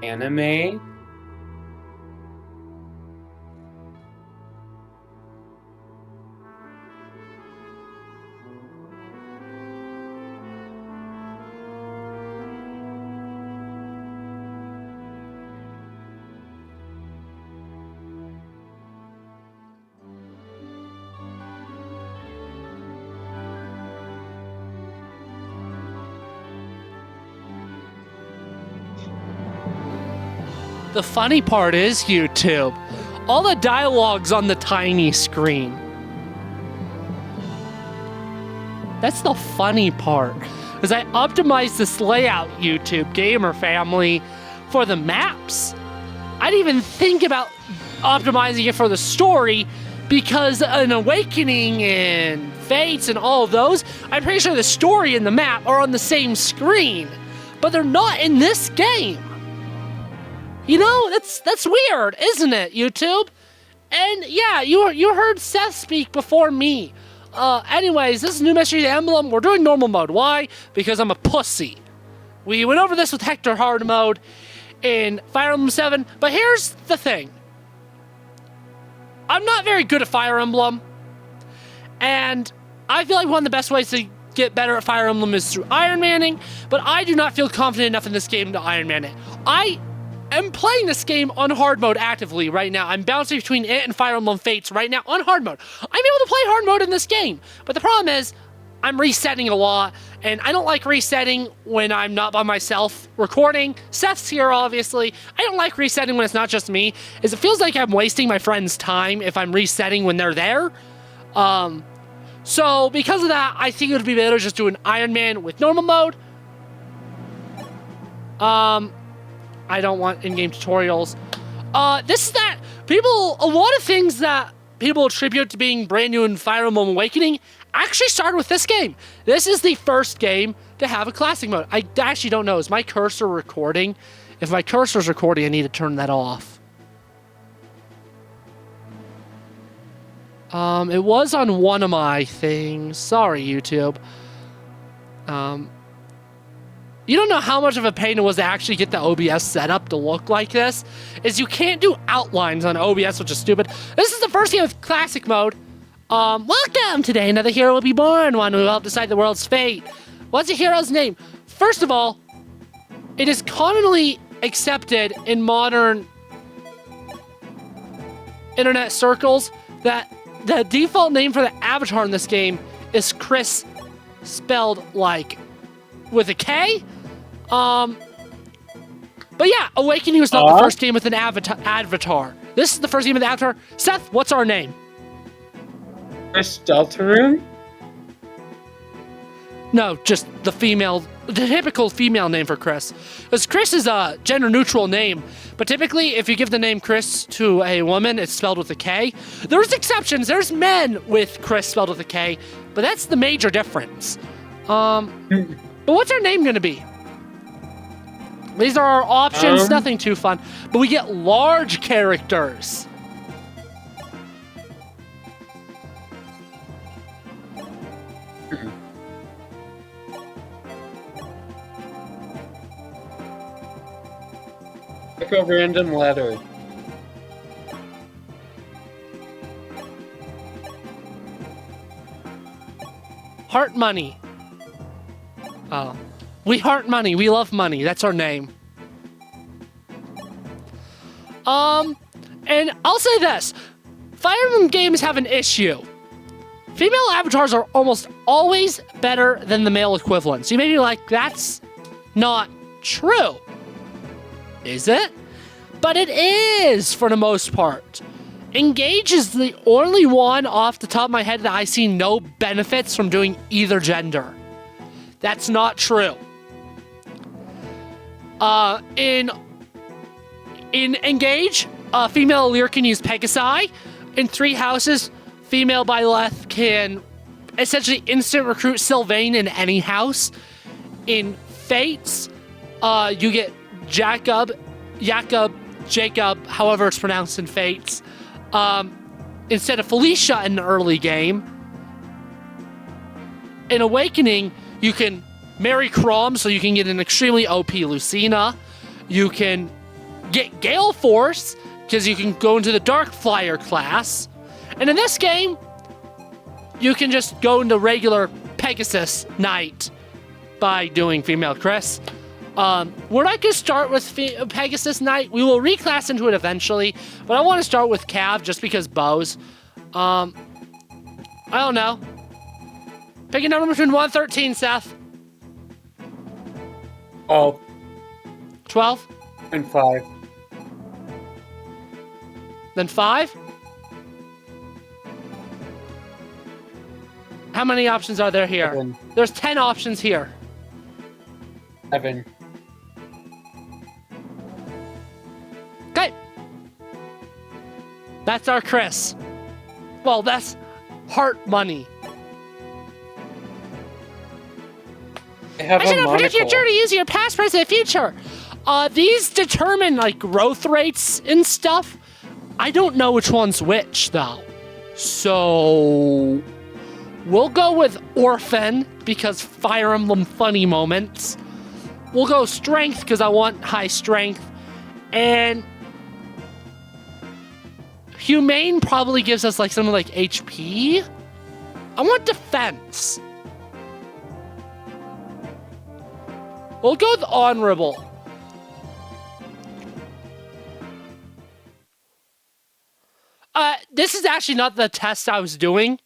Anime? The funny part is, YouTube, all the dialogue's on the tiny screen. That's the funny part. Is I optimized this layout, YouTube, gamer family, for the maps. I didn't even think about optimizing it for the story because an Awakening and Fates and all of those, I'm pretty sure the story and the map are on the same screen, but they're not in this game. You know, that's weird, isn't it, YouTube? And yeah, you heard Seth speak before me. Anyways, this is New Mystery Emblem. We're doing normal mode. Why? Because I'm a pussy. We went over this with Hector hard mode in Fire Emblem 7, but here's the thing. I'm not very good at Fire Emblem, and I feel like one of the best ways to get better at Fire Emblem is through Ironmanning, but I do not feel confident enough in this game to Ironman it. I'm playing this game on hard mode actively right now. I'm bouncing between it and Fire Emblem Fates right now on hard mode. I'm able to play hard mode in this game, but the problem is I'm resetting a lot, and I don't like resetting when I'm not by myself recording. Seth's here, obviously. I don't like resetting when it's not just me, as it feels like I'm wasting my friend's time if I'm resetting when they're there. So because of that, I think it would be better just do an Ironman with normal mode. I don't want in-game tutorials. This is that. A lot of things that people attribute to being brand new in Fire Emblem Awakening actually started with this game. This is the first game to have a classic mode. I actually don't know. Is my cursor recording? If my cursor's recording, I need to turn that off. It was on one of my things. Sorry, YouTube. You don't know how much of a pain it was to actually get the OBS set up to look like this. Is you can't do outlines on OBS, which is stupid. This is the first game with classic mode. Welcome! Today another hero will be born, one who will help decide the world's fate. What's a hero's name? First of all, it is commonly accepted in modern internet circles that the default name for the avatar in this game is Chris, spelled like with a K. But yeah, Awakening was not the first game with an avatar. This is the first game with an avatar. Seth, what's our name? Chris Deltarune? No, just the typical female name for Chris. Because Chris is a gender-neutral name, but typically, if you give the name Chris to a woman, it's spelled with a K. There's exceptions. There's men with Chris spelled with a K, but that's the major difference. But what's our name going to be? These are our options, nothing too fun. But we get large characters. Pick a random letter. Heart Money. Oh. We heart money. We love money. That's our name. And I'll say this. Fire Emblem games have an issue. Female avatars are almost always better than the male equivalents. You may be like, that's not true. Is it? But it is, for the most part. Engage is the only one off the top of my head that I see no benefits from doing either gender. That's not true. In Engage, female Lear can use Pegasi. In Three Houses, female Byleth can essentially instant recruit Sylvain in any house. In Fates, you get Jacob, however it's pronounced in Fates, instead of Felicia in the early game. In Awakening, you can marry Chrom, so you can get an extremely OP Lucina. You can get Gale Force, because you can go into the Dark Flyer class. And in this game, you can just go into regular Pegasus Knight by doing Female Chris. We're not going to start with Pegasus Knight. We will reclass into it eventually, but I want to start with Cav just because bows. I don't know. Pick a number between 1 and 13, Seth. 12 12? and 5. Then 5? How many options are there here? 7. There's 10 options here. 7. Okay. That's our Chris. Well, that's heart money. I have I should a have predicted your monocle. journey using your past, present, and future. These determine like growth rates and stuff. I don't know which one's which though. So we'll go with Orphan because Fire Emblem funny moments. We'll go Strength because I want high strength. And Humane probably gives us like something like HP. I want Defense. We'll go with Honorable. This is actually not the test I was doing.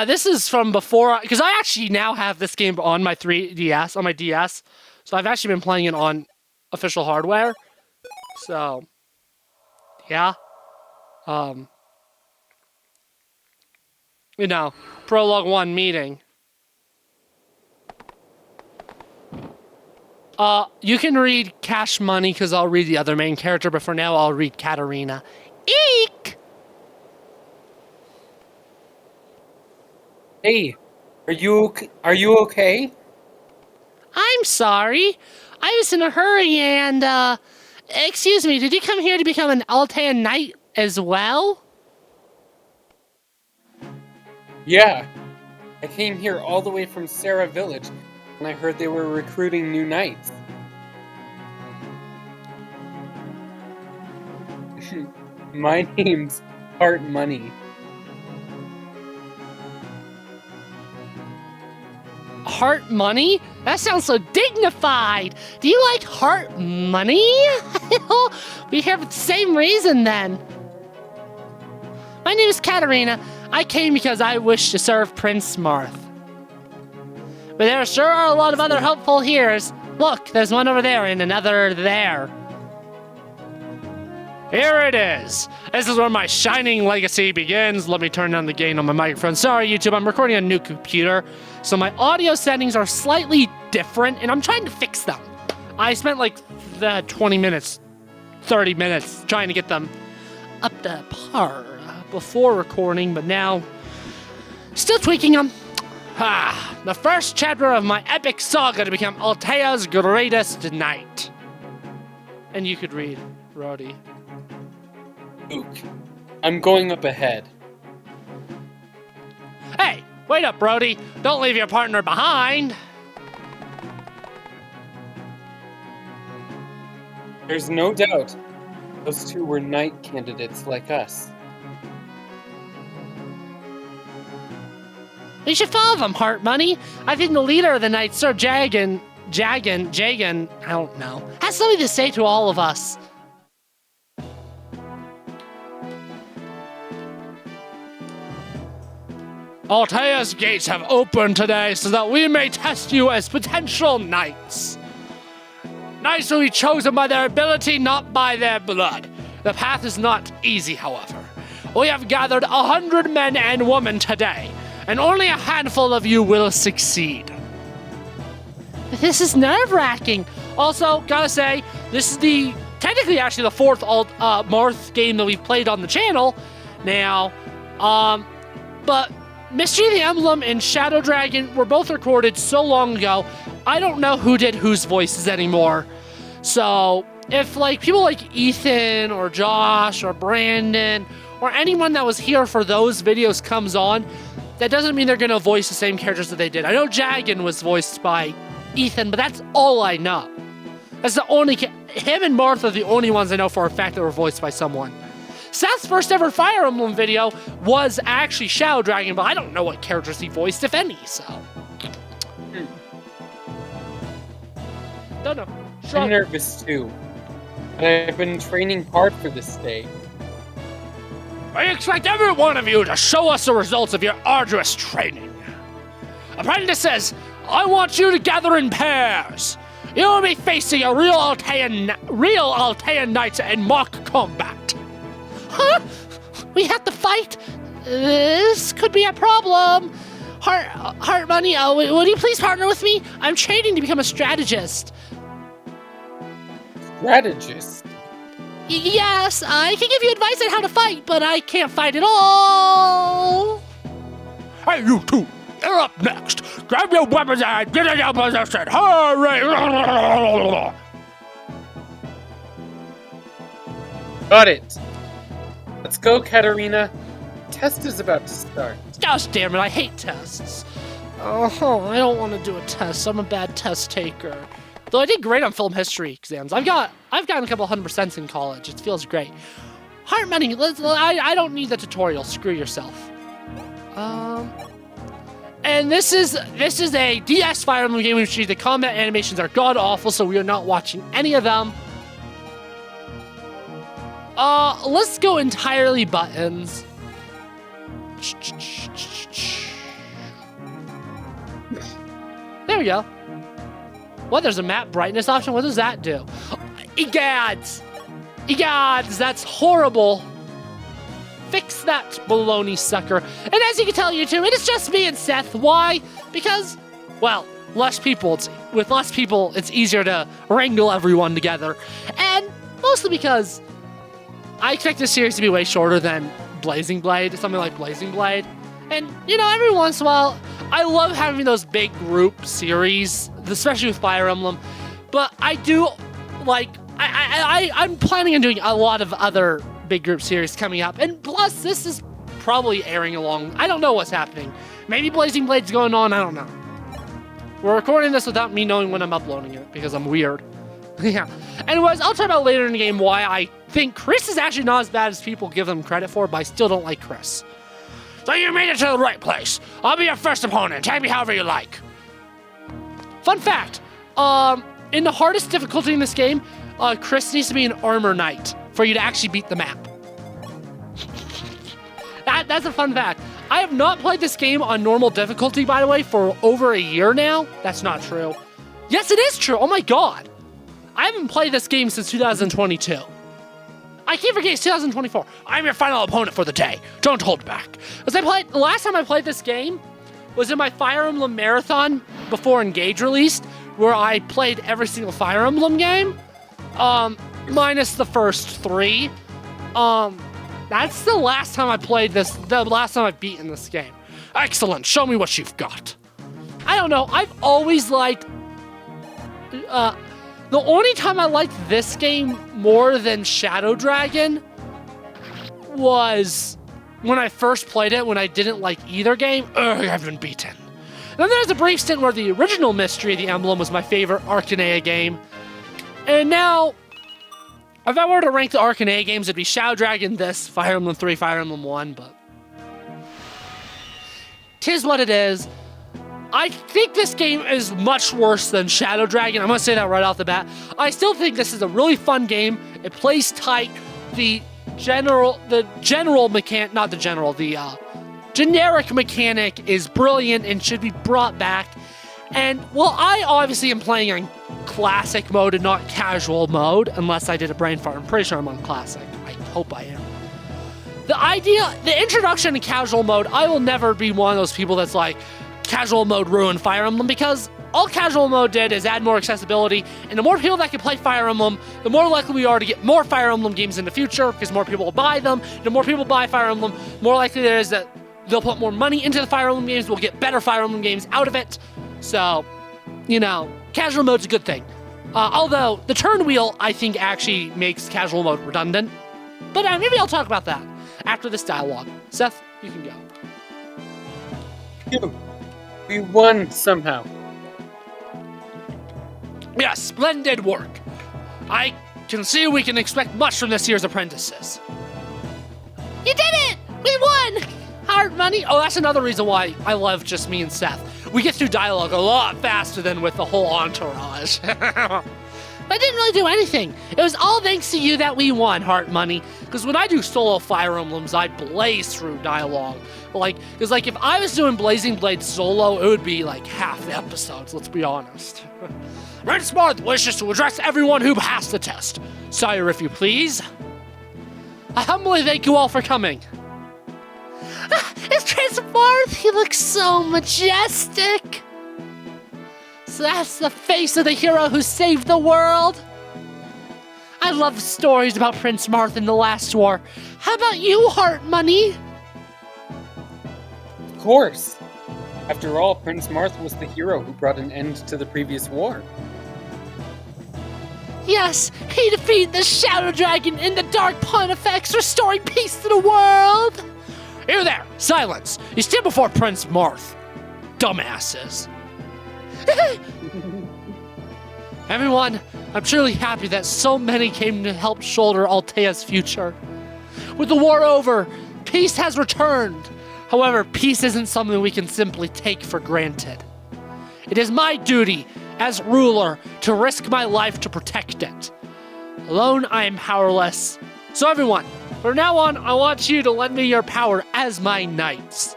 This is from before, because I actually now have this game on my 3DS, on my DS. So I've actually been playing it on official hardware. So, yeah. You know, Prologue 1 meeting. You can read Cash Money because I'll read the other main character, but for now I'll read Katarina. Eek! Hey, are you okay? I'm sorry. I was in a hurry and, excuse me, did you come here to become an Altean Knight as well? Yeah. I came here all the way from Sarah Village, and I heard they were recruiting new knights. My name's Heart Money. Heart Money? That sounds so dignified. Do you like heart money? We here for the same reason then. My name is Katarina. I came because I wish to serve Prince Marth. But there sure are a lot of other helpful heroes. Look, there's one over there and another there. Here it is. This is where my shining legacy begins. Let me turn down the gain on my microphone. Sorry, YouTube, I'm recording on a new computer, so my audio settings are slightly different, and I'm trying to fix them. I spent like 20 minutes, 30 minutes trying to get them up to par before recording, but now still tweaking them. The first chapter of my epic saga to become Altea's greatest knight. And you could read, Rhodey. Luke, I'm going up ahead. Hey, wait up, Brody. Don't leave your partner behind. There's no doubt those two were knight candidates like us. You should follow them, Heart Money. I think the leader of the knights, Sir Jagan, I don't know, has something to say to all of us. Altea's gates have opened today so that we may test you as potential knights. Knights will be chosen by their ability, not by their blood. The path is not easy, however. We have gathered 100 men and women today, and only a handful of you will succeed. This is nerve-wracking. Also, gotta say, this is technically actually the fourth Marth game that we've played on the channel. Now, but Mystery of the Emblem and Shadow Dragon were both recorded so long ago, I don't know who did whose voices anymore. So, if like people like Ethan or Josh or Brandon or anyone that was here for those videos comes on, that doesn't mean they're going to voice the same characters that they did. I know Jagan was voiced by Ethan, but that's all I know. That's the only him and Marth are the only ones I know for a fact that were voiced by someone. Seth's first ever Fire Emblem video was actually Shadow Dragon, but I don't know what characters he voiced, if any, so. Don't know. I'm nervous too. And I've been training hard for this day. I expect every one of you to show us the results of your arduous training. Apprentices, I want you to gather in pairs. You will be facing a real Altean knights in mock combat. Huh? We have to fight? This could be a problem. Heart Money, would you please partner with me? I'm training to become a strategist. Strategist? Yes, I can give you advice on how to fight, but I can't fight at all. Hey, you two, you're up next. Grab your weapons and get in your position. Hurry! Got it. Let's go, Katarina. Test is about to start. Gosh damn it, I hate tests. Oh, I don't want to do a test. I'm a bad test taker. Though I did great on film history exams. I've gotten a couple 100% in college. It feels great. Heart Money, I don't need the tutorial. Screw yourself. And this is a DS Fire Emblem game in which the combat animations are god awful, so we are not watching any of them. Let's go entirely buttons. There we go. What, there's a map brightness option? What does that do? Egads! Egads, that's horrible. Fix that, baloney sucker. And as you can tell, YouTube, it is just me and Seth. Why? Because, well, less people. With less people, it's easier to wrangle everyone together. And mostly because I expect this series to be way shorter than Blazing Blade, something like Blazing Blade. And, every once in a while, I love having those big group series, especially with Fire Emblem. But I do, I'm planning on doing a lot of other big group series coming up. And plus, this is probably airing along. I don't know what's happening. Maybe Blazing Blade's going on, I don't know. We're recording this without me knowing when I'm uploading it, because I'm weird. Yeah. Anyways, I'll talk about later in the game why I think Chris is actually not as bad as people give him credit for, but I still don't like Chris. So you made it to the right place. I'll be your first opponent. Tag me however you like. Fun fact, in the hardest difficulty in this game, Chris needs to be an armor knight for you to actually beat the map. That's a fun fact. I have not played this game on normal difficulty, by the way, for over a year now. That's not true. Yes, it is true. Oh my god. I haven't played this game since 2022. I keep forgetting it's 2024. I'm your final opponent for the day. Don't hold back. The last time I played this game was in my Fire Emblem marathon before Engage released, where I played every single Fire Emblem game, minus the first 3. That's the last time I played this, the last time I've beaten this game. Excellent. Show me what you've got. I don't know. I've always liked... the only time I liked this game more than Shadow Dragon was when I first played it, when I didn't like either game. I've been beaten. And then there's a brief stint where the original Mystery of the Emblem was my favorite Arcanea game. And now, if I were to rank the Arcanea games, it'd be Shadow Dragon, this, Fire Emblem 3, Fire Emblem 1, but... 'tis what it is. I think this game is much worse than Shadow Dragon. I'm going to say that right off the bat. I still think this is a really fun game. It plays tight. The generic mechanic is brilliant and should be brought back. And, well, I obviously am playing on classic mode and not casual mode, unless I did a brain fart. I'm pretty sure I'm on classic. I hope I am. The introduction to casual mode, I will never be one of those people that's like, casual mode ruined Fire Emblem, because all casual mode did is add more accessibility, and the more people that can play Fire Emblem, the more likely we are to get more Fire Emblem games in the future, because more people will buy them. The more people buy Fire Emblem, more likely there is that they'll put more money into the Fire Emblem games, we'll get better Fire Emblem games out of it. So, casual mode's a good thing. Although, the turn wheel, I think, actually makes casual mode redundant. But maybe I'll talk about that after this dialogue. Seth, you can go. We won somehow. Yeah, splendid work. I can see we can expect much from this year's apprentices. You did it! We won! Hard money. Oh, that's another reason why I love just me and Seth. We get through dialogue a lot faster than with the whole entourage. I didn't really do anything. It was all thanks to you that we won, Heart Money. Because when I do solo Fire Emblems, I blaze through dialogue. Because if I was doing Blazing Blade solo, it would be like half the episodes, let's be honest. Prince Marth wishes to address everyone who passed the test. Sire, if you please. I humbly thank you all for coming. It's Prince Marth. He looks so majestic. So that's the face of the hero who saved the world. I love stories about Prince Marth in the last war. How about you, Heart Money? Of course. After all, Prince Marth was the hero who brought an end to the previous war. Yes, he defeated the Shadow Dragon and the Dark Pontifex, restoring peace to the world. You there, silence. You stand before Prince Marth. Dumbasses. Everyone, I'm truly happy that so many came to help shoulder Altea's future. With the war over, peace has returned. However, peace isn't something we can simply take for granted. It is my duty, as ruler, to risk my life to protect it. Alone, I am powerless. So everyone, from now on, I want you to lend me your power as my knights.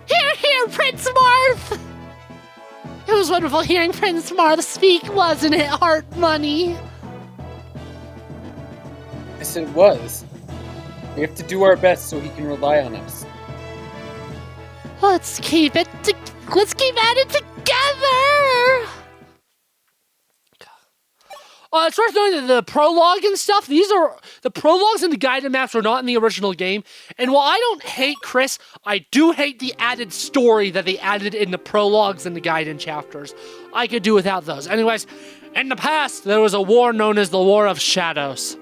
Hear, hear, Prince Marth! It was wonderful hearing Prince Marth speak, wasn't it, Heart Money? Yes, it was. We have to do our best so he can rely on us. Let's keep at it together! It's worth noting that the prologue and stuff, the prologues and the guided maps were not in the original game. And while I don't hate Chris, I do hate the added story that they added in the prologues and the guided chapters. I could do without those. Anyways, in the past, there was a war known as the War of Shadows.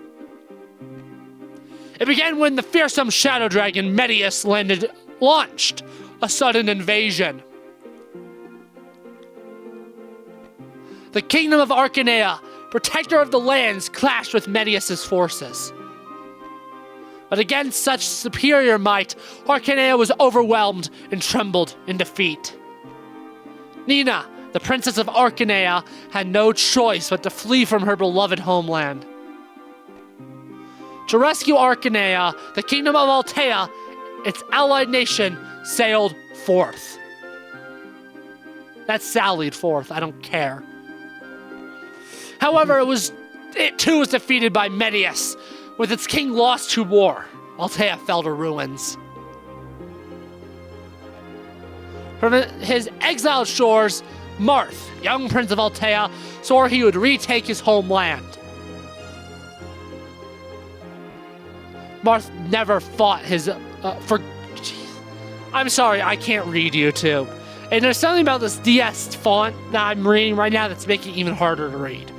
It began when the fearsome Shadow Dragon Medius launched a sudden invasion. The Kingdom of Arcanea, protector of the lands, clashed with Medius' forces. But against such superior might, Arcanea was overwhelmed and trembled in defeat. Nina, the princess of Arcanea, had no choice but to flee from her beloved homeland. To rescue Arcanea, the kingdom of Altea, its allied nation, sailed forth. That's sallied forth, I don't care. However, it too was defeated by Medius. With its king lost to war, Altea fell to ruins. From his exiled shores, Marth, young prince of Altea, swore he would retake his homeland. Marth never fought I'm sorry, I can't read YouTube. And there's something about this DS font that I'm reading right now that's making it even harder to read.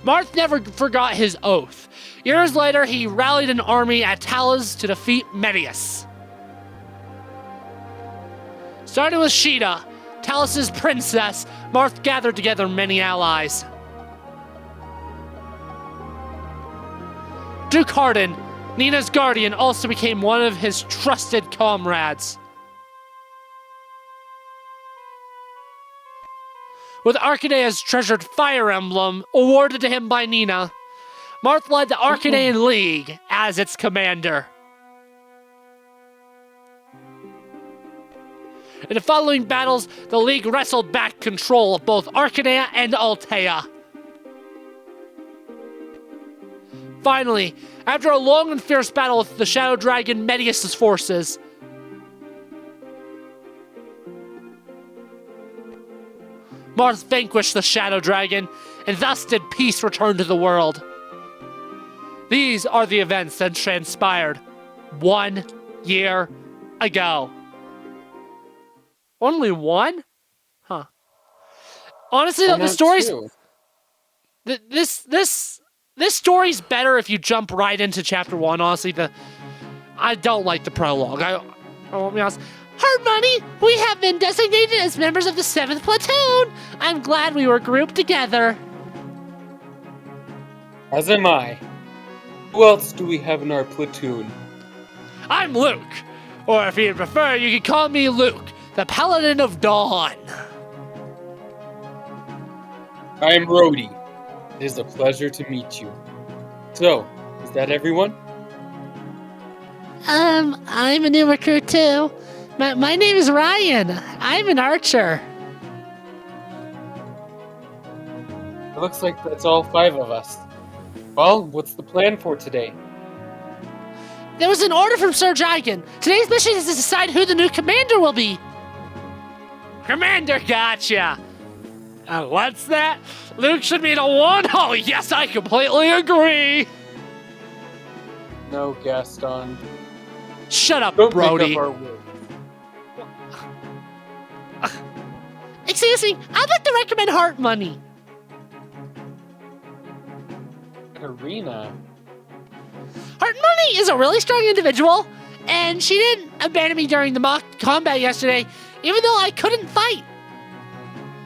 Marth never forgot his oath. Years later, he rallied an army at Talas to defeat Medius. Starting with Sheeta, Talas' princess, Marth gathered together many allies. Duke Hardin, Nina's guardian, also became one of his trusted comrades. With Arcanea's treasured Fire Emblem awarded to him by Nina, Marth led the Arcanean League as its commander. In the following battles, the League wrestled back control of both Arcanea and Altea. Finally, after a long and fierce battle with the Shadow Dragon Medius' forces, Marth vanquished the Shadow Dragon, and thus did peace return to the world. These are the events that transpired 1 year ago. Only one? Huh. Honestly, though, the story's... This story's better if you jump right into chapter 1, honestly. I don't like the prologue. I won't be honest. Hard Money, we have been designated as members of the 7th Platoon. I'm glad we were grouped together. As am I. Who else do we have in our platoon? I'm Luke. Or if you prefer, you can call me Luke, the Paladin of Dawn. I'm Rhodey. It is a pleasure to meet you. So, is that everyone? I'm a new recruit too. My name is Ryan. I'm an archer. It looks like that's all 5 of us. Well, what's the plan for today? There was an order from Sir Jigen. Today's mission is to decide who the new commander will be. Commander, gotcha. What's that? Luke should be the one? Oh, yes, I completely agree. No, Gaston. Shut up, Don't Brody. make up our words. Excuse me, I'd like to recommend Heart Money. Arena. Heart Money is a really strong individual, and she didn't abandon me during the mock combat yesterday, even though I couldn't fight.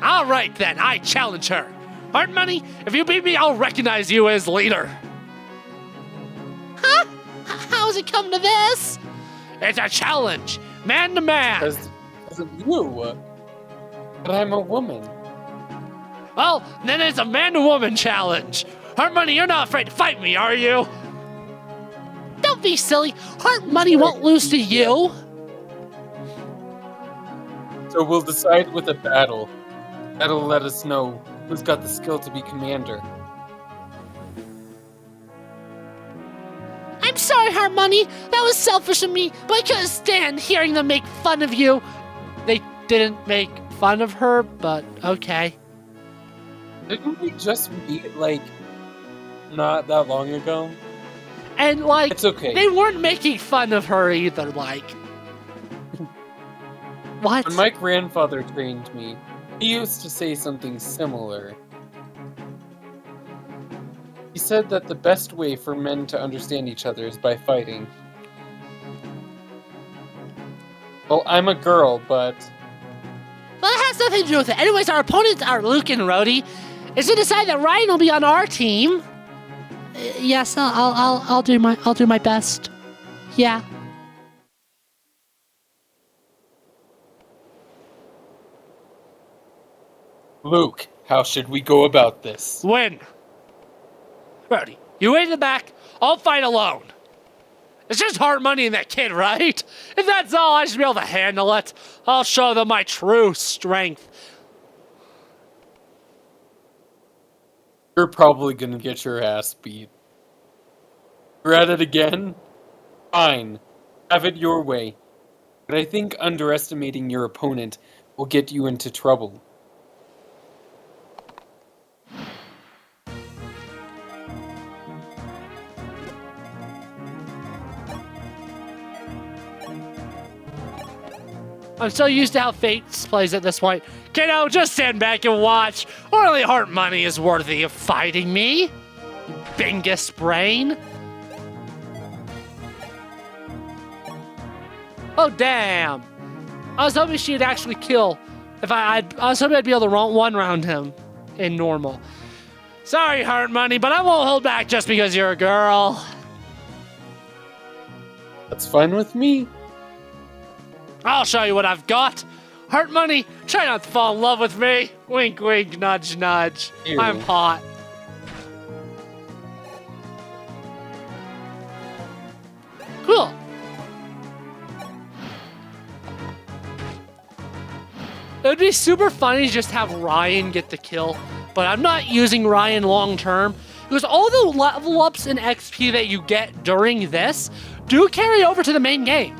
All right, then, I challenge her. Heart Money, if you beat me, I'll recognize you as leader. Huh? How's it come to this? It's a challenge, man to man. Because of you. But I'm a woman. Well, then it's a man-to-woman challenge. Heart Money, you're not afraid to fight me, are you? Don't be silly. Heart Money won't lose to you. So we'll decide with a battle. That'll let us know who's got the skill to be commander. I'm sorry, Heart Money. That was selfish of me, but I couldn't stand hearing them make fun of you. They didn't make fun of her, but okay. Didn't we just meet, like, not that long ago? And, like, It's okay. they weren't making fun of her either, like. What? When my grandfather trained me, he used to say something similar. He said that the best way for men to understand each other is by fighting. Well, I'm a girl, but... Well, that has nothing to do with it. Anyways, our opponents are Luke and Rhodey. It's to decide that Ryan will be on our team. Yes, I'll do my best. Yeah. Luke, how should we go about this? Win. Rhodey, you wait in the back. I'll fight alone. It's just Heart Money and that kid, right? If that's all, I should be able to handle it. I'll show them my true strength. You're probably gonna get your ass beat. You're at it again? Fine. Have it your way. But I think underestimating your opponent will get you into trouble. I'm so used to how Fate plays at this point. Kiddo, just stand back and watch. Only Heart Money is worthy of fighting me. You bingus brain. Oh, damn. I was hoping she'd actually kill. I was hoping I'd be able to one-round him in normal. Sorry, Heart Money, but I won't hold back just because you're a girl. That's fine with me. I'll show you what I've got. Heart Money, try not to fall in love with me. Wink, wink, nudge, nudge. Ew. I'm hot. Cool. It would be super funny to just have Ryan get the kill, but I'm not using Ryan long term because all the level ups and XP that you get during this do carry over to the main game.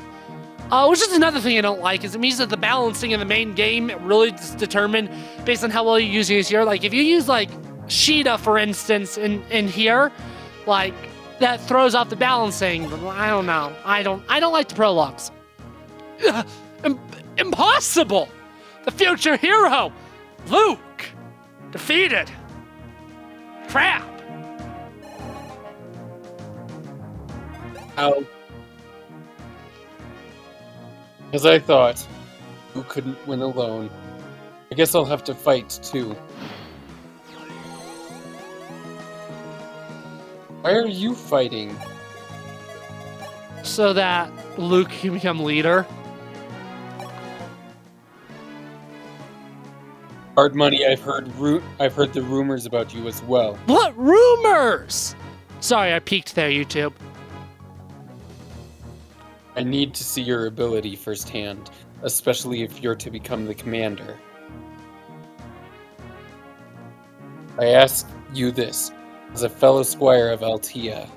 Which is another thing I don't like, is it means that the balancing in the main game really is determined based on how well you use these here. Like, if you use, like, Sheeta, for instance, in here, like, that throws off the balancing. But I don't know. I don't like the prologues. Impossible! The future hero, Luke, defeated. Crap. How? As I thought, you couldn't win alone. I guess I'll have to fight, too. Why are you fighting? So that Luke can become leader. Hard Money, I've heard the rumors about you as well. What rumors? Sorry, I peeked there, YouTube. I need to see your ability firsthand, especially if you're to become the commander. I ask you this, as a fellow squire of Altea.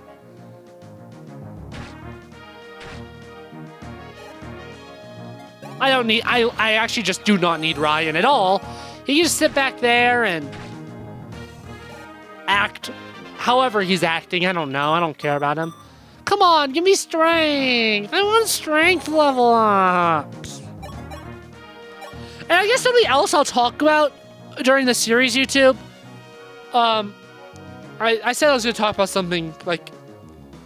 I actually just do not need Ryan at all. He can just sit back there and act however he's acting. I don't know. I don't care about him. Come on, give me strength. I want strength level ups. And I guess something else I'll talk about during the series, YouTube. I said I was going to talk about something like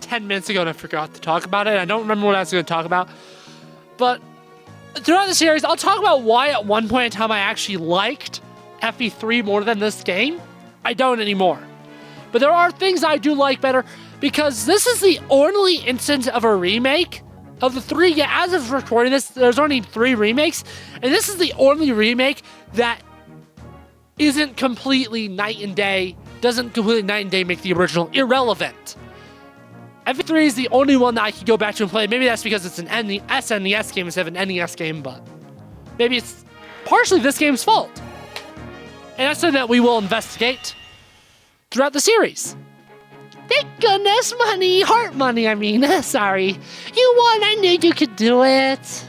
10 minutes ago and I forgot to talk about it. I don't remember what I was going to talk about. But throughout the series, I'll talk about why at one point in time I actually liked FE3 more than this game. I don't anymore. But there are things I do like better because this is the only instance of a remake of the three. Yeah, as of recording this, there's only 3 remakes. And this is the only remake that isn't completely night and day, doesn't completely night and day make the original irrelevant. FE3 is the only one that I can go back to and play. Maybe that's because it's an SNES game instead of an NES game, but maybe it's partially this game's fault. And that's something that we will investigate throughout the series. Thank goodness, heart money, I mean. Sorry. You won, I knew you could do it.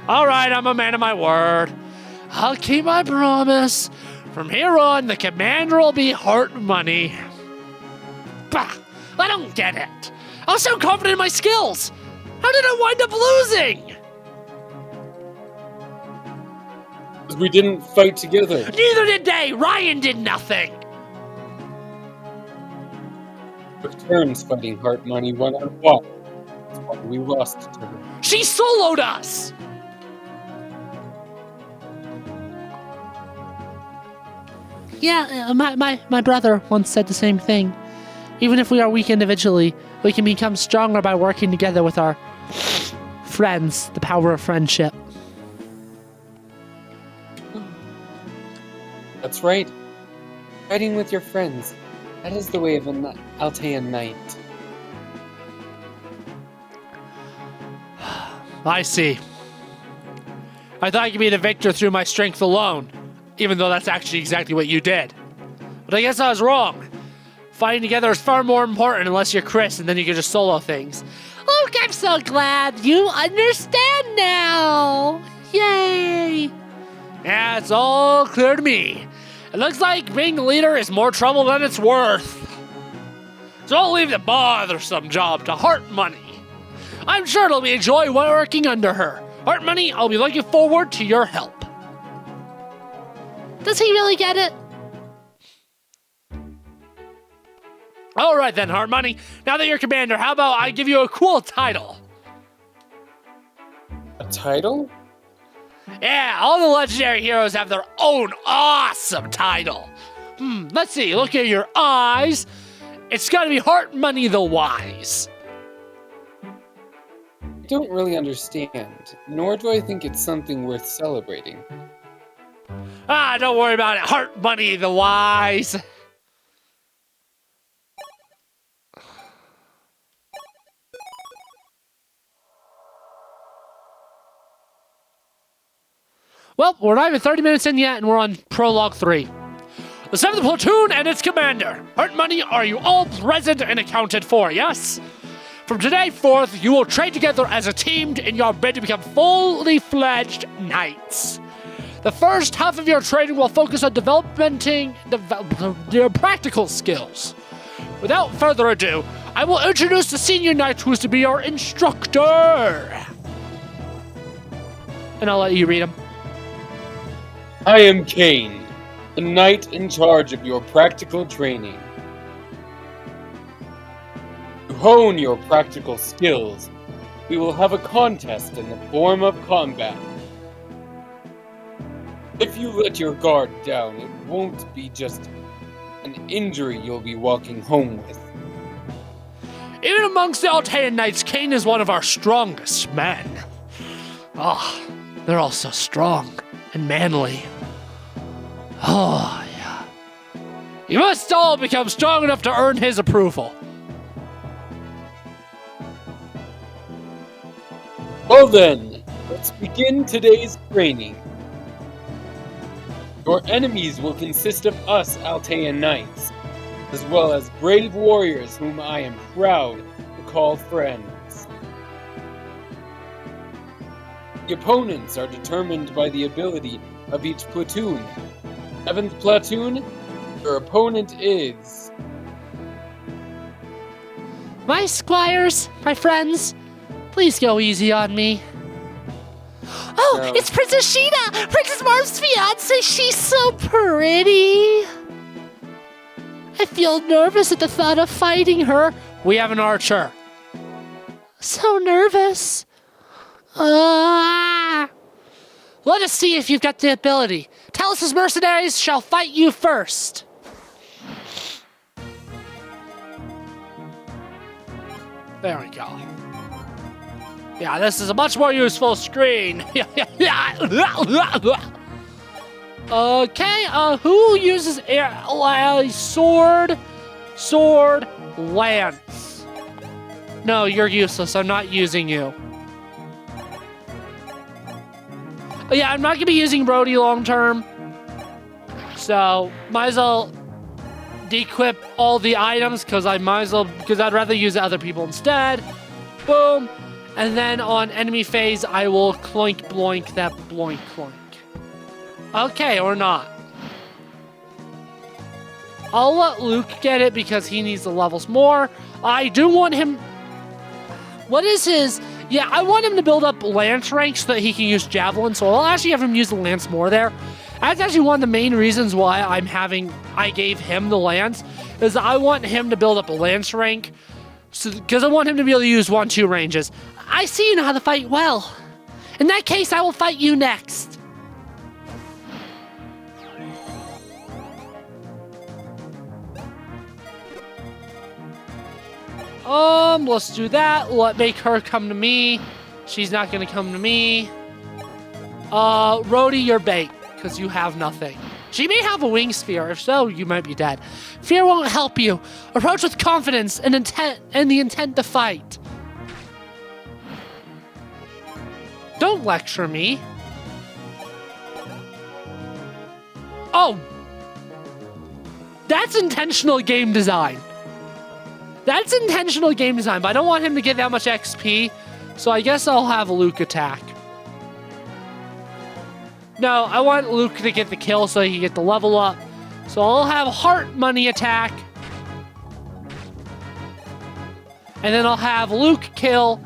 All right, I'm a man of my word. I'll keep my promise. From here on, the commander will be heart money. Bah, I don't get it. I was so confident in my skills. How did I wind up losing? We didn't fight together. Neither did they. Ryan did nothing. Took turns fighting Heart Money one-on-one. That's why we lost to her. She soloed us. Yeah, my brother once said the same thing. Even if we are weak individually, we can become stronger by working together with our friends. The power of friendship. That's right. Fighting with your friends. That is the way of an Altean knight. I see. I thought I could be the victor through my strength alone, even though that's actually exactly what you did. But I guess I was wrong. Fighting together is far more important unless you're Chris, and then you can just solo things. Luke, I'm so glad you understand now. Yay! Yeah, it's all clear to me. It looks like being the leader is more trouble than it's worth. So I'll leave the bothersome job to Heart Money. I'm sure it'll be a joy working under her. Heart Money, I'll be looking forward to your help. Does he really get it? All right then, Heart Money. Now that you're commander, how about I give you a cool title? A title? Yeah, all the legendary heroes have their own awesome title. Let's see, look at your eyes. It's gotta be Heart Money the Wise. I don't really understand, nor do I think it's something worth celebrating. Don't worry about it, Heart Money the Wise. Well, we're not even 30 minutes in yet, and we're on Prologue 3. The 7th Platoon and its commander. Heart Money, are you all present and accounted for, yes? From today forth, you will train together as a team in your bid to become fully fledged knights. The first half of your training will focus on developing your practical skills. Without further ado, I will introduce the senior knight who is to be your instructor. And I'll let you read him. I am Kane, the knight in charge of your practical training. To hone your practical skills, we will have a contest in the form of combat. If you let your guard down, it won't be just an injury you'll be walking home with. Even amongst the Altean Knights, Cain is one of our strongest men. Oh, they're all so strong and manly. Oh, yeah. You must all become strong enough to earn his approval. Well then, let's begin today's training. Your enemies will consist of us Altean Knights, as well as brave warriors whom I am proud to call friends. The opponents are determined by the ability of each platoon. 7th platoon, your opponent is... My squires, my friends, please go easy on me. Oh, No. it's Princess Sheena! Princess Marth's fiance! She's so pretty! I feel nervous at the thought of fighting her. We have an archer. So nervous. Let us see if you've got the ability. Talos' mercenaries shall fight you first. There we go. Yeah, this is a much more useful screen. Okay, who uses sword, lance? No, you're useless. I'm not using you. Oh, yeah, I'm not gonna be using Brody long term. So, might as well dequip all the items because I'd rather use other people instead. Boom. And then on enemy phase, I will cloink bloink that bloink cloink. Okay, or not. I'll let Luke get it because he needs the levels more. I do want him... What is his... Yeah, I want him to build up lance rank so that he can use javelin, so I'll actually have him use the lance more there. That's actually one of the main reasons why I gave him the lance, is I want him to build up a lance rank, because I want him to be able to use 1-2 ranges. I see you know how to fight well. In that case, I will fight you next. Let's do that. Make her come to me. She's not gonna come to me. Rhodey, you're bait, because you have nothing. She may have a wing sphere. If so, you might be dead. Fear won't help you. Approach with confidence and the intent to fight. Don't lecture me. Oh! That's intentional game design. That's intentional game design, but I don't want him to get that much XP, so I guess I'll have Luke attack. No, I want Luke to get the kill so he can get the level up. So I'll have Heart Money attack. And then I'll have Luke kill.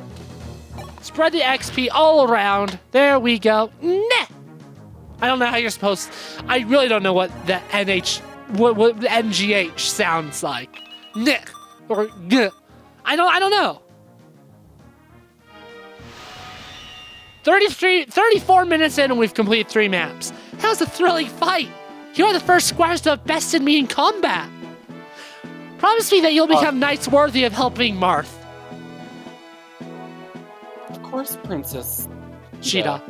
Spread the XP all around. There we go. Nah! I don't know how you're supposed to... I really don't know what the what the NGH sounds like. Nah! Or G. I don't know. 34 minutes in and we've completed 3 maps. That was a thrilling fight. You're the first squires to have bested me in combat. Promise me that you'll become knights worthy of helping Marth. Of course, Princess Sheeta.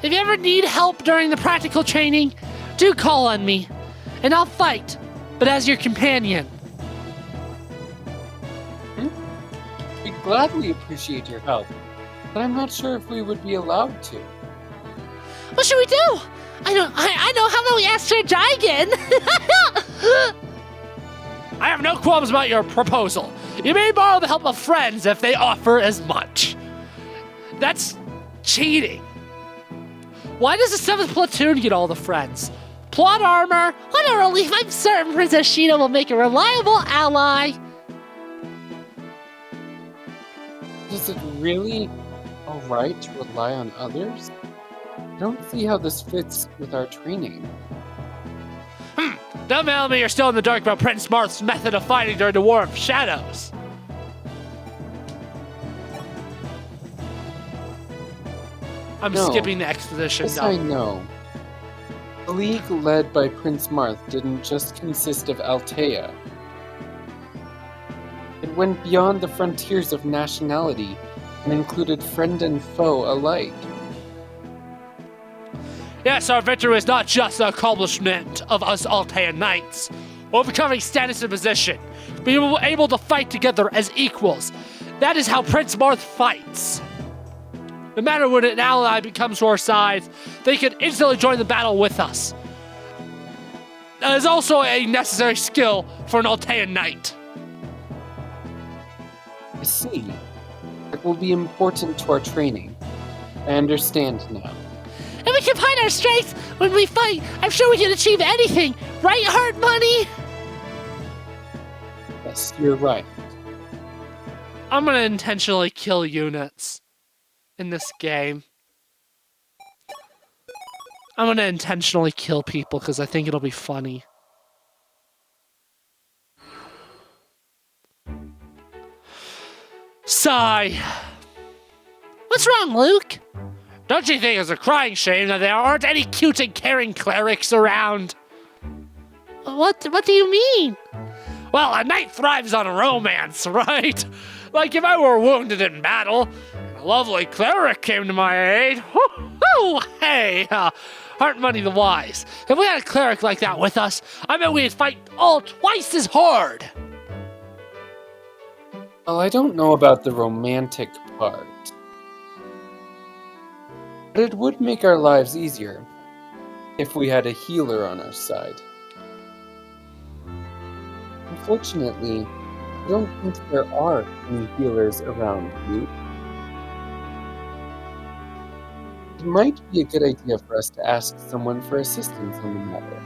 If you ever need help during the practical training, do call on me, and I'll fight, but as your companion. We'd gladly appreciate your help, but I'm not sure if we would be allowed to. What should we do? I know. How about we ask Sir Jigen? I have no qualms about your proposal. You may borrow the help of friends if they offer as much. That's cheating. Why does the 7th platoon get all the friends? Plot armor. What a relief! I'm certain Princess Sheena will make a reliable ally. Is it really alright to rely on others? I don't see how this fits with our training. Don't tell me you're still in the dark about Prince Marth's method of fighting during the War of Shadows. I'm skipping the exposition. Yes, I know. The league led by Prince Marth didn't just consist of Altea. It went beyond the frontiers of nationality and included friend and foe alike. Yes, our victory is not just the accomplishment of us Altean knights, overcoming status and position, being able to fight together as equals. That is how Prince Marth fights. No matter when an ally becomes to our side, they can instantly join the battle with us. That is also a necessary skill for an Altean knight. I see. It will be important to our training. I understand now. And we combine our strengths when we fight. I'm sure we can achieve anything. Right, Heart Money? Yes, you're right. I'm gonna intentionally kill units in this game. I'm gonna intentionally kill people because I think it'll be funny. Sigh. What's wrong, Luke? Don't you think it's a crying shame that there aren't any cute and caring clerics around? What do you mean? Well, a knight thrives on romance, right? Like if I were wounded in battle, and a lovely cleric came to my aid. Woo-hoo! Hey, Heart Money the Wise. If we had a cleric like that with us, I bet we'd fight all twice as hard. Well, I don't know about the romantic part. But it would make our lives easier if we had a healer on our side. Unfortunately, I don't think there are any healers around, Luke. It might be a good idea for us to ask someone for assistance on the matter.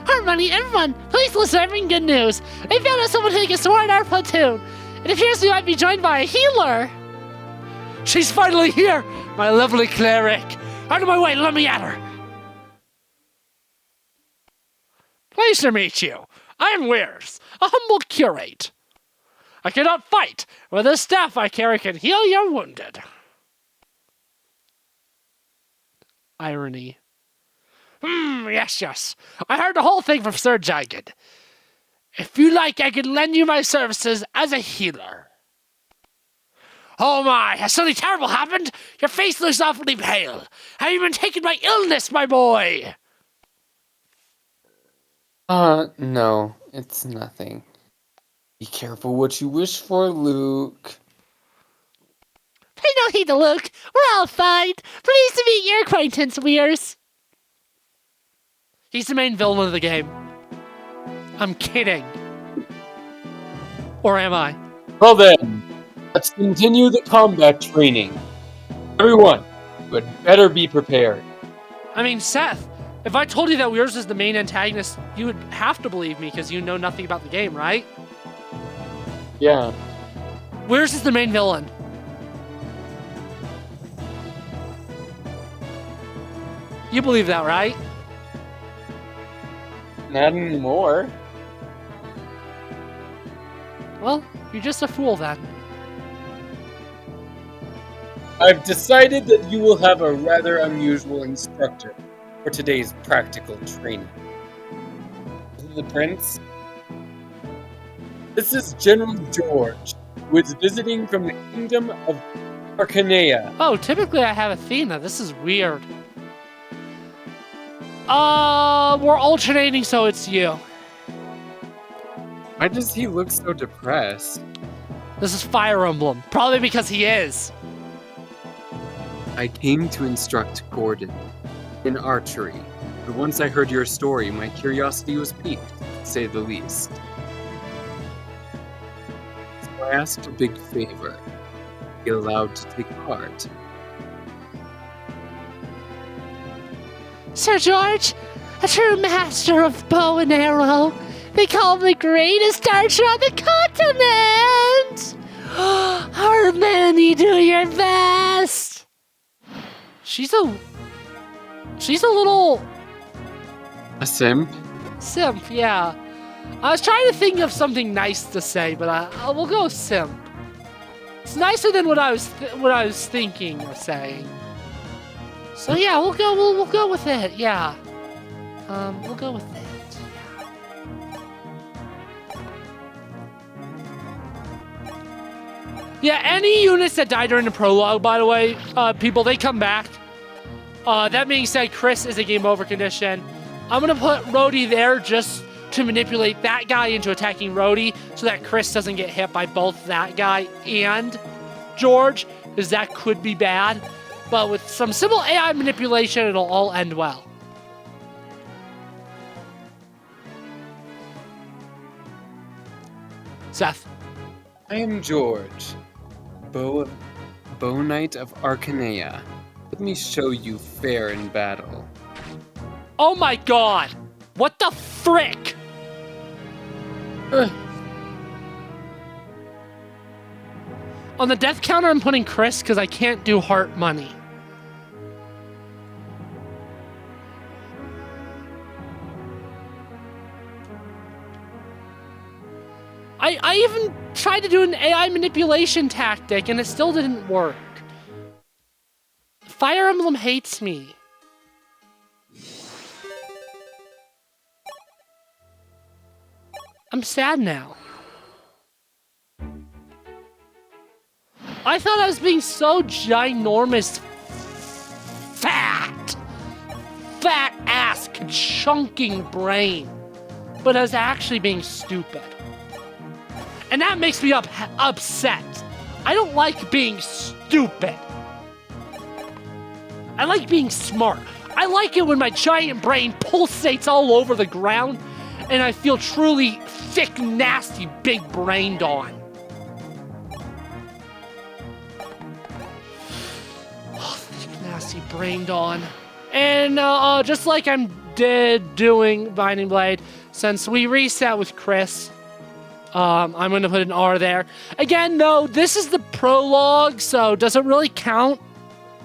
Heart Money, everyone, please listen to every good news. They found out someone who can soar in our platoon. It appears we might be joined by a healer. She's finally here, my lovely cleric. Out of my way, let me at her. Pleased to meet you. I am Weirs, a humble curate. I cannot fight, but the staff I carry can heal your wounded. Irony. Yes. I heard the whole thing from Sir Jagged. If you like, I can lend you my services as a healer. Oh my, has something terrible happened? Your face looks awfully pale. Have you been taken by illness, my boy? No, it's nothing. Be careful what you wish for, Luke. Pay no heed to Luke. We're all fine. Pleased to meet your acquaintance, Weirs. He's the main villain of the game. I'm kidding. Or am I? Well then, let's continue the combat training. Everyone, you had better be prepared. I mean, Seth, if I told you that Weirs is the main antagonist, you would have to believe me because you know nothing about the game, right? Yeah. Weirs is the main villain. You believe that, right? Not anymore. Well, you're just a fool then. I've decided that you will have a rather unusual instructor for today's practical training. The Prince? This is General George, who is visiting from the Kingdom of Arcanea. Oh, typically I have Athena. This is weird. We're alternating, so it's you. Why does he look so depressed? This is Fire Emblem. Probably because he is. I came to instruct Gordon in archery, but once I heard your story, my curiosity was piqued, to say the least. So I asked a big favor. Be allowed to take part. Sir George, a true master of bow and arrow. They call him the greatest archer on the continent. Harmony, do your best. She's a little A simp? simp, yeah. I was trying to think of something nice to say, but I will go simp. It's nicer than what I was thinking of saying. So yeah, we'll go with it. Yeah, we'll go with it. Yeah, any units that die during the prologue, by the way, people, they come back. That being said, Chris is a game over condition. I'm going to put Rhodey there just to manipulate that guy into attacking Rhodey so that Chris doesn't get hit by both that guy and George, because that could be bad. But with some simple AI manipulation, it'll all end well. Seth. I am George, Bow Knight of Arcanea. Let me show you fair in battle. Oh my god! What the frick? On the death counter, I'm putting Chris because I can't do heart money. I even tried to do an AI manipulation tactic and it still didn't work. Fire Emblem hates me. I'm sad now. I thought I was being so ginormous, fat ass, chunking brain, but I was actually being stupid. And that makes me upset. I don't like being stupid. I like being smart. I like it when my giant brain pulsates all over the ground and I feel truly thick, nasty, big-brained on. Oh, thick, nasty, brained on. And just like I'm doing Binding Blade, since we reset with Chris, I'm going to put an R there. Again, no, this is the prologue, so does it really count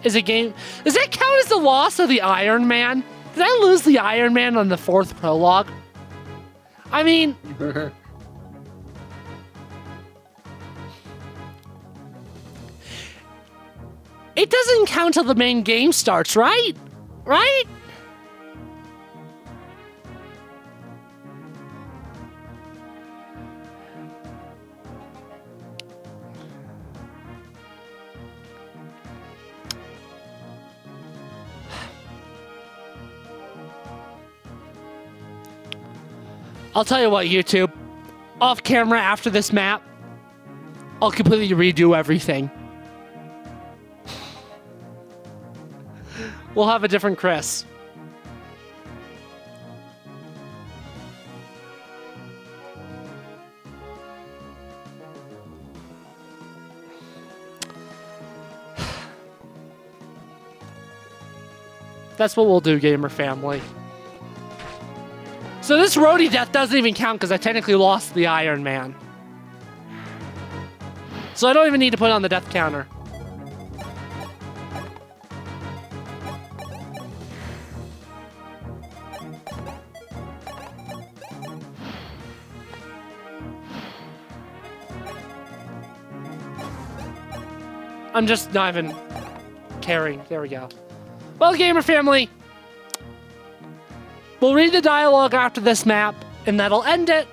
as a game? Does that count as the loss of the Ironman? Did I lose the Ironman on the 4th prologue? I mean... it doesn't count till the main game starts, right? Right? I'll tell you what, YouTube. Off camera after this map, I'll completely redo everything. We'll have a different Chris. That's what we'll do, gamer family. So this Rhodey death doesn't even count because I technically lost the Ironman. So I don't even need to put it on the death counter. I'm just not even caring. There we go. Well, gamer family, we'll read the dialogue after this map, and that'll end it.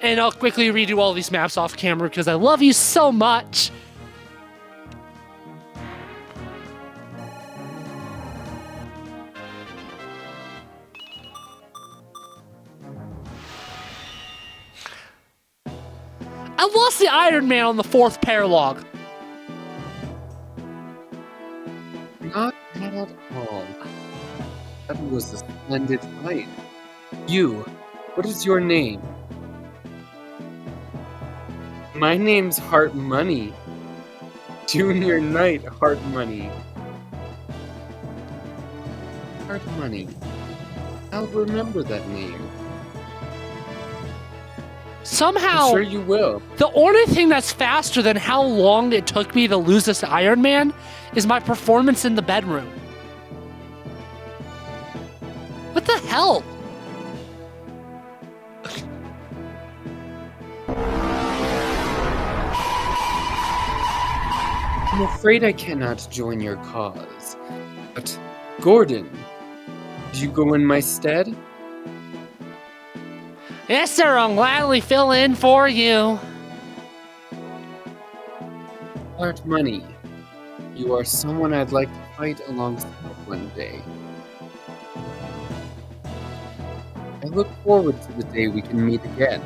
And I'll quickly redo all these maps off camera because I love you so much. I lost the Ironman on the 4th paralogue. Not at all. That was a splendid fight. You, what is your name? My name's Heart Money. Junior Knight Heart Money. Heart Money. I'll remember that name. Somehow, I'm sure you will. The only thing that's faster than how long it took me to lose this Ironman is my performance in the bedroom. What the hell? I'm afraid I cannot join your cause. But, Gordon, did you go in my stead? Yes, sir, I'll gladly fill in for you. Heart Money, you are someone I'd like to fight alongside one day. I look forward to the day we can meet again.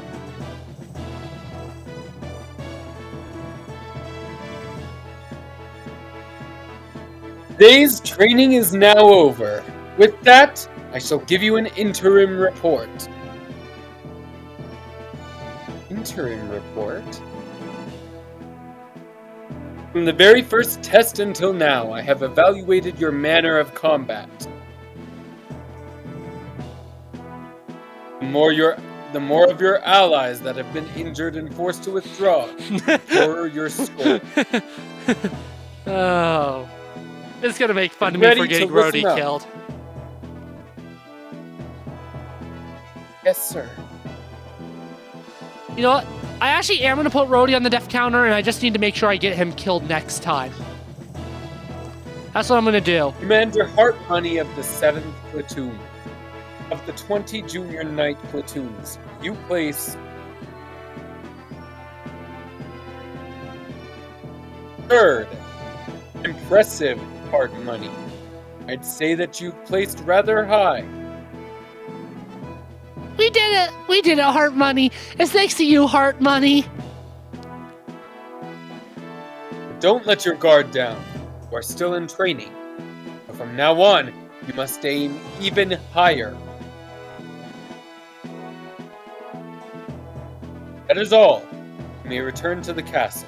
Today's training is now over. With that, I shall give you an interim report. Interim report? From the very first test until now, I have evaluated your manner of combat. The more of your allies that have been injured and forced to withdraw, the poorer your score. Oh. It's gonna make fun of me for getting Rhodey killed. Yes, sir. You know what? I actually am gonna put Rhodey on the death counter, and I just need to make sure I get him killed next time. That's what I'm gonna do. Commander Heart Money of the 7th Platoon. Of the 20 Junior Knight platoons, you place third. Impressive, Heart Money. I'd say that you've placed rather high. We did it! We did it, Heart Money! It's thanks to you, Heart Money! Don't let your guard down. You are still in training. But from now on, you must aim even higher. That is all. You may return to the castle.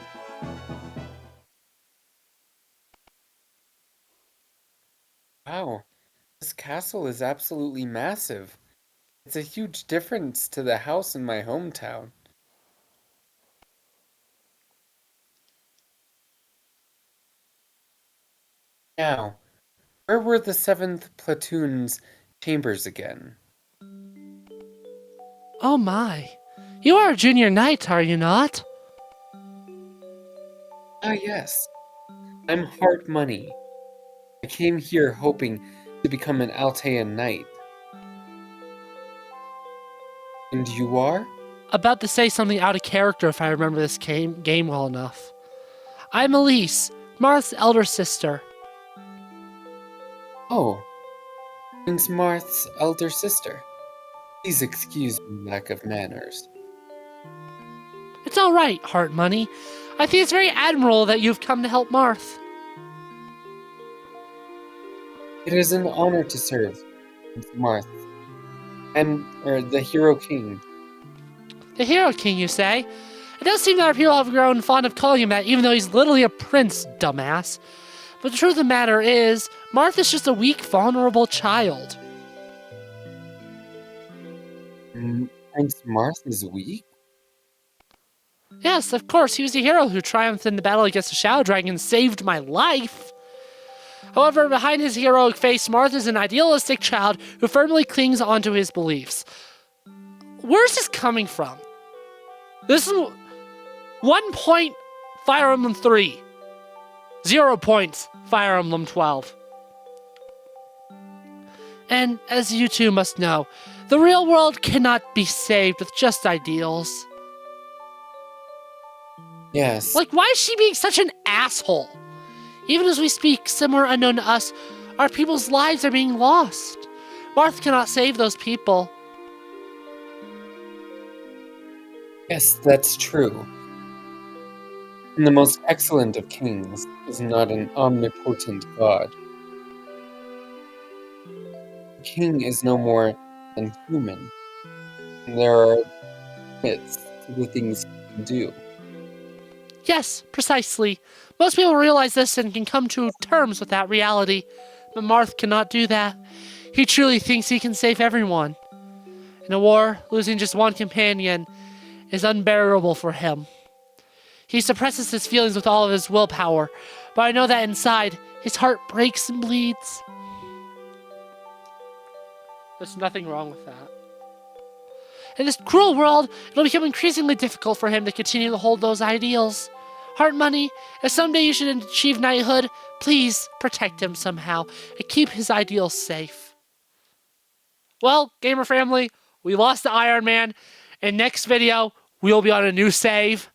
Wow, this castle is absolutely massive. It's a huge difference to the house in my hometown. Now, where were the 7th Platoon's chambers again? Oh my. You are a junior knight, are you not? Ah, yes. I'm Heart Money. I came here hoping to become an Altean knight. And you are? About to say something out of character if I remember this game well enough. I'm Elise, Marth's elder sister. Oh, Prince Marth's elder sister. Please excuse my lack of manners. It's all right, Heart Money. I think it's very admirable that you've come to help Marth. It is an honor to serve Prince Marth and the Hero King. The Hero King, you say? It does seem that our people have grown fond of calling him that, even though he's literally a prince, dumbass. But the truth of the matter is, Marth is just a weak, vulnerable child. Prince Marth is weak? Yes, of course, he was a hero who triumphed in the battle against the Shadow Dragon and saved my life. However, behind his heroic face, Marth is an idealistic child who firmly clings onto his beliefs. Where's this coming from? This is 1 point Fire Emblem 3. 0 points Fire Emblem 12. And as you two must know, the real world cannot be saved with just ideals. Yes. Like, why is she being such an asshole? Even as we speak, somewhere unknown to us, our people's lives are being lost. Marth cannot save those people. Yes, that's true. And the most excellent of kings is not an omnipotent god. A king is no more than human. And there are limits to the things he can do. Yes, precisely. Most people realize this and can come to terms with that reality. But Marth cannot do that. He truly thinks he can save everyone. In a war, losing just one companion is unbearable for him. He suppresses his feelings with all of his willpower, but I know that inside, his heart breaks and bleeds. There's nothing wrong with that. In this cruel world, it'll become increasingly difficult for him to continue to hold those ideals. Heart Money, if someday you should achieve knighthood, please protect him somehow and keep his ideals safe. Well, gamer family, we lost to Ironman. In next video, we'll be on a new save.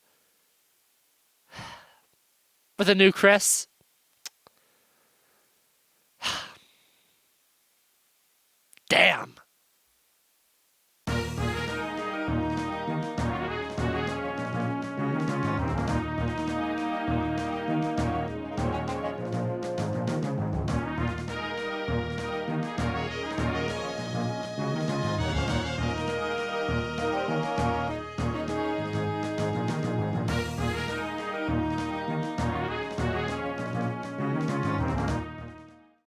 with a new Chris. Damn.